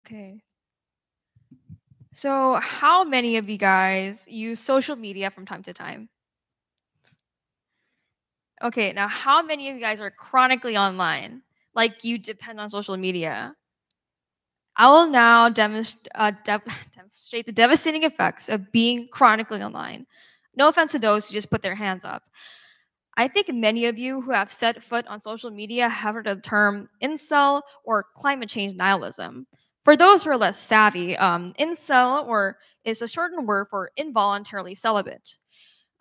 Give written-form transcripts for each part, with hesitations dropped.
Okay. So, how many of you guys use social media from time to time? Okay, now how many of you guys are chronically online? Like you depend on social media? I will now demonstrate the devastating effects of being chronically online. No offense to those who just put their hands up. I think many of you who have set foot on social media have heard of the term incel or climate change nihilism. For those who are less savvy, incel or is a shortened word for involuntarily celibate,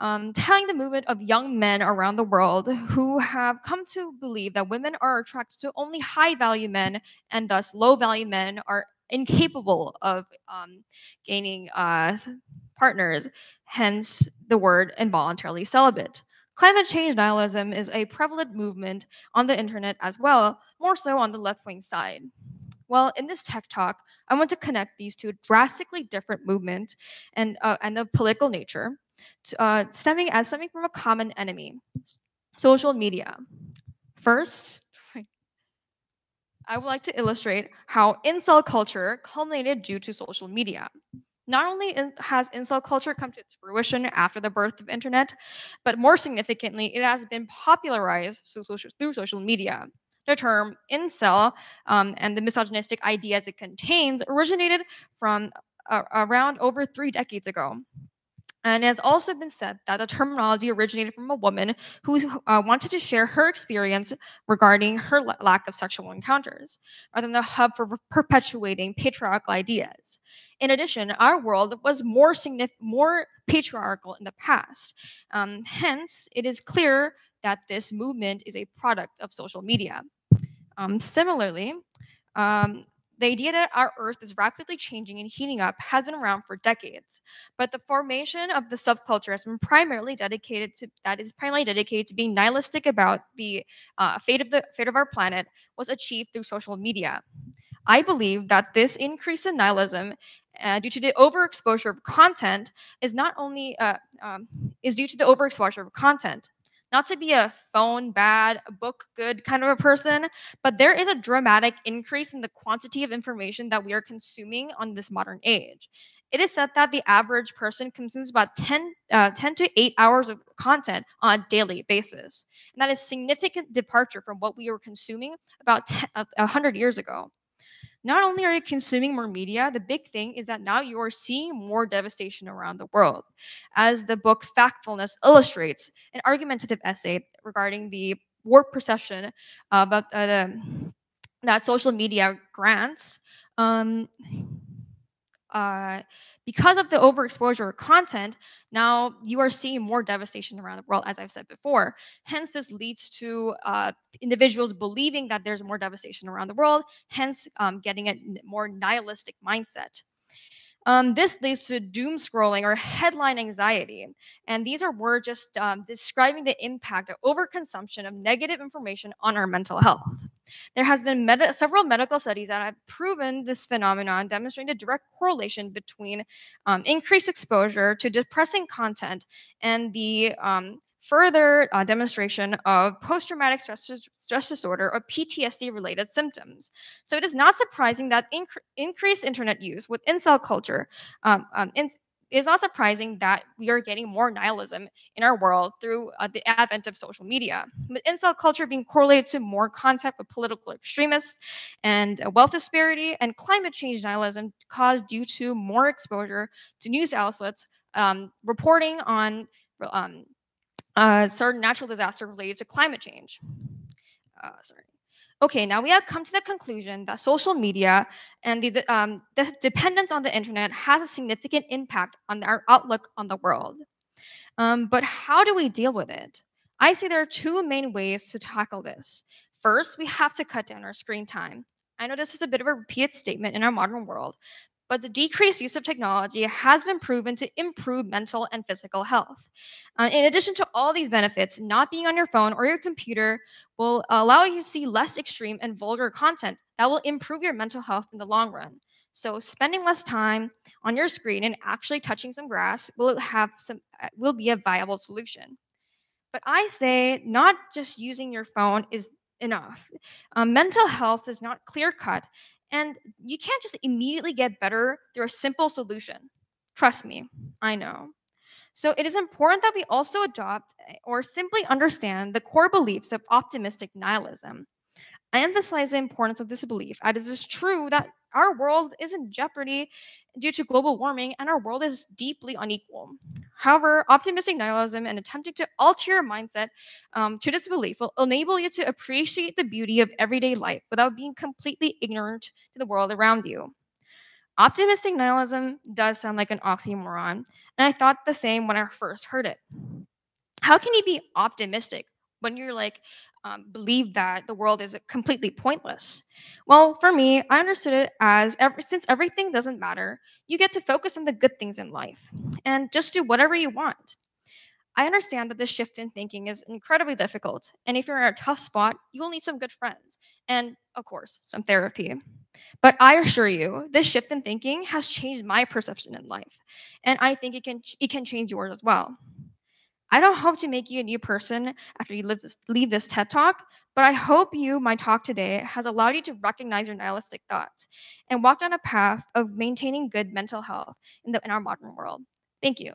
telling the movement of young men around the world who have come to believe that women are attracted to only high value men and thus low value men are incapable of gaining partners, hence the word involuntarily celibate. Climate change nihilism is a prevalent movement on the internet as well, more so on the left wing side. Well, in this tech talk, I want to connect these two drastically different movements and of political nature, stemming from a common enemy: social media. First, I would like to illustrate how incel culture culminated due to social media. Not only has incel culture come to its fruition after the birth of internet, but more significantly, it has been popularized through social media. The term incel and the misogynistic ideas it contains originated from around over 3 decades ago. And it has also been said that the terminology originated from a woman who wanted to share her experience regarding her lack of sexual encounters, rather than the hub for perpetuating patriarchal ideas. In addition, our world was more patriarchal in the past. Hence, it is clear that this movement is a product of social media. Similarly, um, the idea that our Earth is rapidly changing and heating up has been around for decades, but the formation of the subculture has been primarily dedicated to being nihilistic about the fate of our planet was achieved through social media. I believe that this increase in nihilism, due to the overexposure of content, is not only is due to the overexposure of content. Not to be a phone bad, book good kind of a person, but there is a dramatic increase in the quantity of information that we are consuming on this modern age. It is said that the average person consumes about 10 to 8 hours of content on a daily basis. And that is significant departure from what we were consuming about 100 years ago. Not only are you consuming more media, the big thing is that now you are seeing more devastation around the world. As the book Factfulness illustrates, an argumentative essay regarding the warped perception about that social media grants. Um, uh, because of the overexposure of content, now you are seeing more devastation around the world, as I've said before. Hence, this leads to individuals believing that there's more devastation around the world, hence getting a more nihilistic mindset. This leads to doom scrolling or headline anxiety. And these are words just describing the impact of overconsumption of negative information on our mental health. There has been several medical studies that have proven this phenomenon, demonstrating a direct correlation between increased exposure to depressing content and the further demonstration of post-traumatic stress disorder or PTSD-related symptoms. So it is not surprising that increased internet use with incel culture it is not surprising that we are getting more nihilism in our world through the advent of social media. With incel culture being correlated to more contact with political extremists and wealth disparity and climate change nihilism caused due to more exposure to news outlets reporting on um, certain natural disaster related to climate change. Sorry. Okay, now we have come to the conclusion that social media and the dependence on the internet has a significant impact on our outlook on the world. But how do we deal with it? I see there are two main ways to tackle this. First, we have to cut down our screen time. I know this is a bit of a repeated statement in our modern world, but the decreased use of technology has been proven to improve mental and physical health. In addition to all these benefits, not being on your phone or your computer will allow you to see less extreme and vulgar content that will improve your mental health in the long run. So, spending less time on your screen and actually touching some grass will be a viable solution. But I say not just using your phone is enough. Mental health is not clear cut, And you can't just immediately get better through a simple solution. Trust me, I know. So it is important that we also adopt or simply understand the core beliefs of optimistic nihilism. I emphasize the importance of this belief as it is true that our world is in jeopardy due to global warming and our world is deeply unequal. However, optimistic nihilism and attempting to alter your mindset to this belief will enable you to appreciate the beauty of everyday life without being completely ignorant to the world around you. Optimistic nihilism does sound like an oxymoron, and I thought the same when I first heard it. How can you be optimistic when you're like believe that the world is completely pointless? Well, for me, I understood it as since everything doesn't matter, you get to focus on the good things in life and just do whatever you want. I understand that this shift in thinking is incredibly difficult, and if you're in a tough spot, you will need some good friends and, of course, some therapy. But I assure you, this shift in thinking has changed my perception in life, and I think it can change yours as well. I don't hope to make you a new person after you leave this TED talk, but I hope my talk today has allowed you to recognize your nihilistic thoughts and walk down a path of maintaining good mental health in our modern world. Thank you.